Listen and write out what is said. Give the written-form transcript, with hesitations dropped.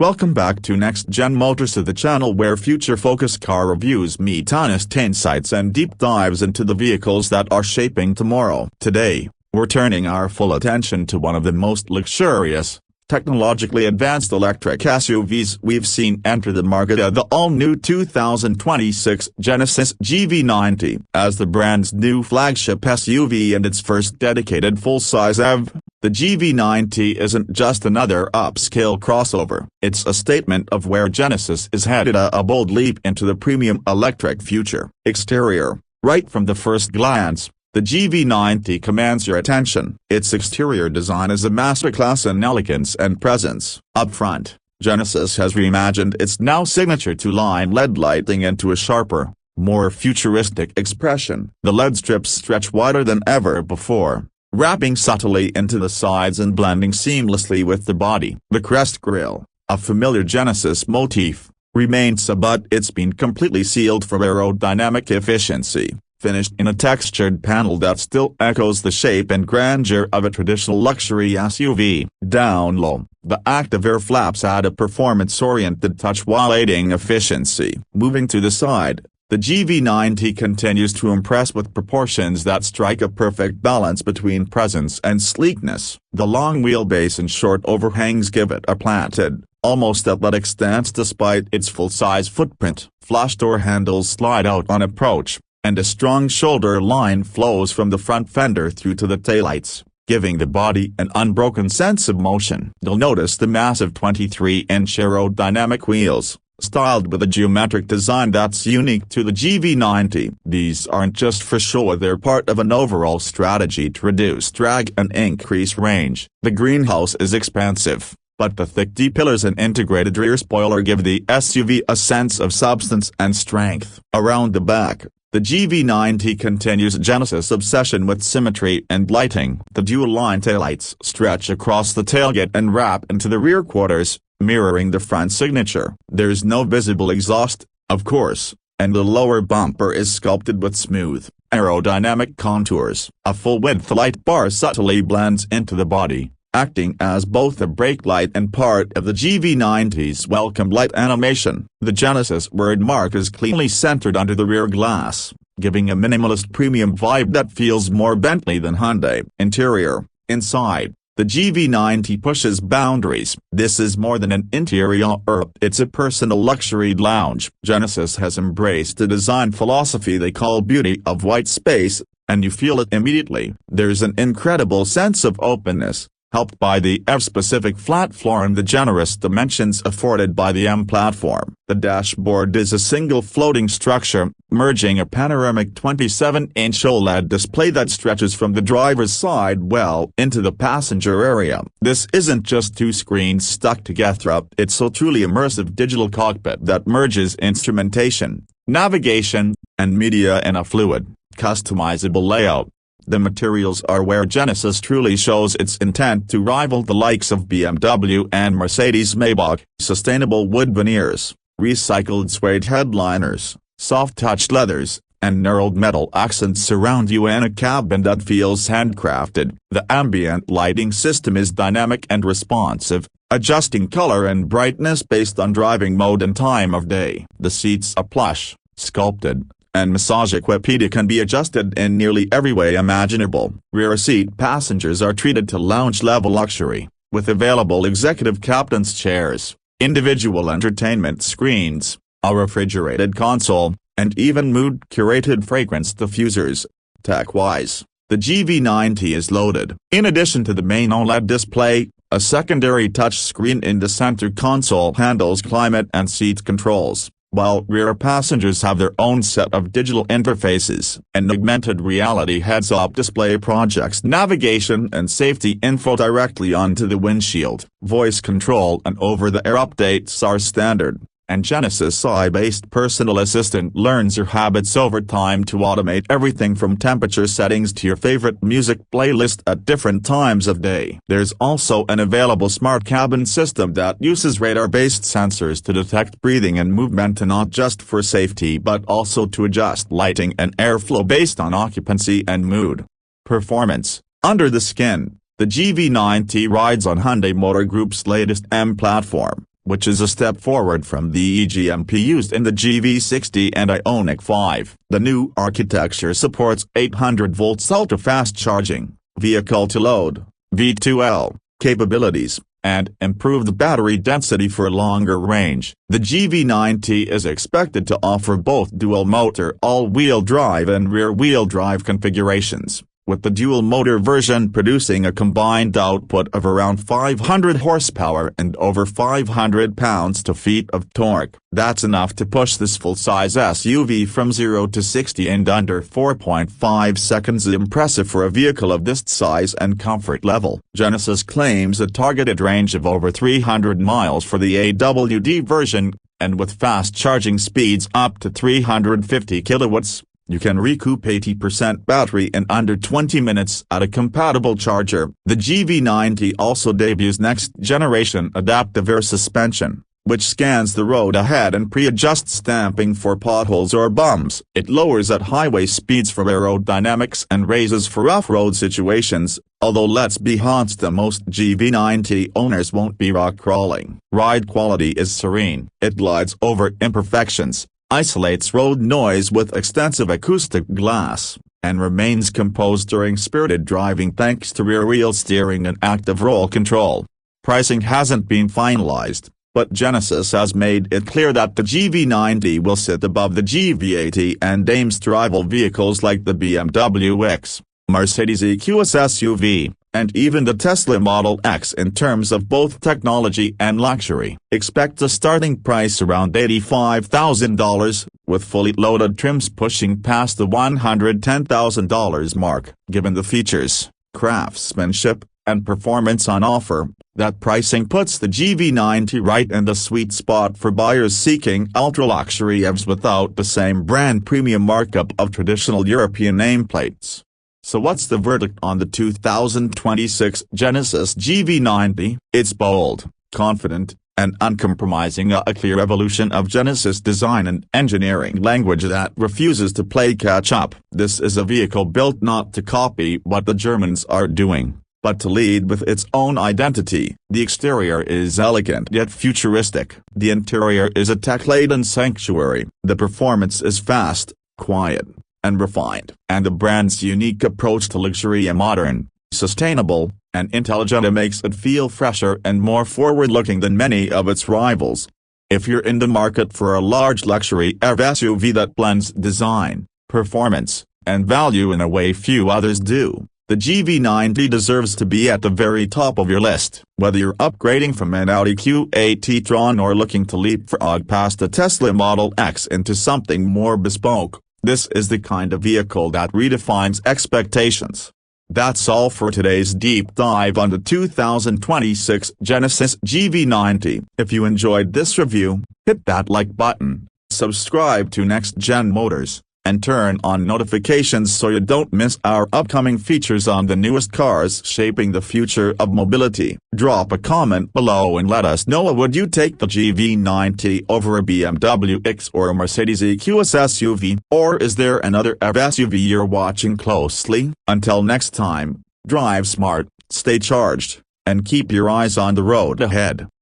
Welcome back to Next Gen Motors, the channel where future-focused car reviews meet honest insights and deep dives into the vehicles that are shaping tomorrow. Today, we're turning our full attention to one of the most luxurious, technologically advanced electric SUVs we've seen enter the market, the all-new 2026 Genesis GV90. As the brand's new flagship SUV and its first dedicated full-size EV, the GV90 isn't just another upscale crossover. It's a statement of where Genesis is headed, a bold leap into the premium electric future. Exterior. Right from the first glance, the GV90 commands your attention. Its exterior design is a masterclass in elegance and presence. Up front, Genesis has reimagined its now signature two-line LED lighting into a sharper, more futuristic expression. The LED strips stretch wider than ever before, wrapping subtly into the sides and blending seamlessly with the body. The crest grille, a familiar Genesis motif, remains, but it's been completely sealed for aerodynamic efficiency, finished in a textured panel that still echoes the shape and grandeur of a traditional luxury SUV. Down low, the active air flaps add a performance-oriented touch while aiding efficiency. Moving to the side, the GV90 continues to impress with proportions that strike a perfect balance between presence and sleekness. The long wheelbase and short overhangs give it a planted, almost athletic stance despite its full-size footprint. Flush door handles slide out on approach, and a strong shoulder line flows from the front fender through to the taillights, giving the body an unbroken sense of motion. You'll notice the massive 23-inch aerodynamic wheels, styled with a geometric design that's unique to the GV90. These aren't just for show, they're part of an overall strategy to reduce drag and increase range. The greenhouse is expansive, but the thick D-pillars and integrated rear spoiler give the SUV a sense of substance and strength. Around the back, the GV90 continues Genesis' obsession with symmetry and lighting. The dual-line taillights stretch across the tailgate and wrap into the rear quarters, mirroring the front signature. There's no visible exhaust, of course, and the lower bumper is sculpted with smooth, aerodynamic contours. A full-width light bar subtly blends into the body, acting as both a brake light and part of the GV90's welcome light animation. The Genesis wordmark is cleanly centered under the rear glass, giving a minimalist premium vibe that feels more Bentley than Hyundai. Interior. Inside, the GV90 pushes boundaries. This is more than an interior, it's a personal luxury lounge. Genesis has embraced a design philosophy they call beauty of white space, and you feel it immediately. There's an incredible sense of openness, helped by the EV-specific flat floor and the generous dimensions afforded by the M platform. The dashboard is a single floating structure, merging a panoramic 27-inch OLED display that stretches from the driver's side well into the passenger area. This isn't just two screens stuck together, it's a truly immersive digital cockpit that merges instrumentation, navigation, and media in a fluid, customizable layout. The materials are where Genesis truly shows its intent to rival the likes of BMW and Mercedes-Maybach. Sustainable wood veneers, recycled suede headliners, soft-touch leathers, and knurled metal accents surround you in a cabin that feels handcrafted. The ambient lighting system is dynamic and responsive, adjusting color and brightness based on driving mode and time of day. The seats are plush, sculpted, and massage-equipped, can be adjusted in nearly every way imaginable. Rear seat passengers are treated to lounge-level luxury, with available executive captain's chairs, individual entertainment screens, a refrigerated console, and even mood-curated fragrance diffusers. Tech-wise, the GV90 is loaded. In addition to the main OLED display, a secondary touchscreen in the center console handles climate and seat controls, while rear passengers have their own set of digital interfaces. An augmented reality heads-up display projects navigation and safety info directly onto the windshield. Voice control and over-the-air updates are standard, and Genesis AI-based personal assistant learns your habits over time to automate everything from temperature settings to your favorite music playlist at different times of day. There's also an available smart cabin system that uses radar-based sensors to detect breathing and movement, and not just for safety but also to adjust lighting and airflow based on occupancy and mood. Performance. Under the skin, the GV90 rides on Hyundai Motor Group's latest M platform, which is a step forward from the eGMP used in the GV60 and Ioniq 5. The new architecture supports 800 volts ultra-fast charging, vehicle-to-load (V2L) capabilities, and improved battery density for longer range. The GV90 is expected to offer both dual-motor all-wheel drive and rear-wheel drive configurations, with the dual-motor version producing a combined output of around 500 horsepower and over 500 pounds-feet of torque. That's enough to push this full-size SUV from 0 to 60 in under 4.5 seconds. Impressive for a vehicle of this size and comfort level. Genesis claims a targeted range of over 300 miles for the AWD version, and with fast charging speeds up to 350 kilowatts, you can recoup 80% battery in under 20 minutes at a compatible charger. The GV90 also debuts next-generation adaptive air suspension, which scans the road ahead and pre-adjusts damping for potholes or bumps. It lowers at highway speeds for aerodynamics and raises for off-road situations, although let's be honest, the most GV90 owners won't be rock crawling. Ride quality is serene. It glides over imperfections, isolates road noise with extensive acoustic glass, and remains composed during spirited driving thanks to rear-wheel steering and active roll control. Pricing hasn't been finalized, but Genesis has made it clear that the GV90 will sit above the GV80 and aims to rival vehicles like the BMW X, Mercedes EQS SUV, and even the Tesla Model X in terms of both technology and luxury. Expect a starting price around $85,000, with fully loaded trims pushing past the $110,000 mark. Given the features, craftsmanship, and performance on offer, that pricing puts the GV90 right in the sweet spot for buyers seeking ultra-luxury EVs without the same brand premium markup of traditional European nameplates. So what's the verdict on the 2026 Genesis GV90? It's bold, confident, and uncompromising, a clear evolution of Genesis design and engineering language that refuses to play catch-up. This is a vehicle built not to copy what the Germans are doing, but to lead with its own identity. The exterior is elegant yet futuristic. The interior is a tech-laden sanctuary. The performance is fast, quiet, and refined. And the brand's unique approach to luxury and modern, sustainable, and intelligent makes it feel fresher and more forward-looking than many of its rivals. If you're in the market for a large luxury EV SUV that blends design, performance, and value in a way few others do, the GV90 deserves to be at the very top of your list. Whether you're upgrading from an Audi Q8 e-tron or looking to leapfrog past the Tesla Model X into something more bespoke, this is the kind of vehicle that redefines expectations. That's all for today's deep dive on the 2026 Genesis GV90. If you enjoyed this review, hit that like button, subscribe to Next Gen Motors, and turn on notifications so you don't miss our upcoming features on the newest cars shaping the future of mobility. Drop a comment below and let us know, would you take the GV90 over a BMW X or a Mercedes EQS SUV, or is there another EV SUV you're watching closely? Until next time, drive smart, stay charged, and keep your eyes on the road ahead.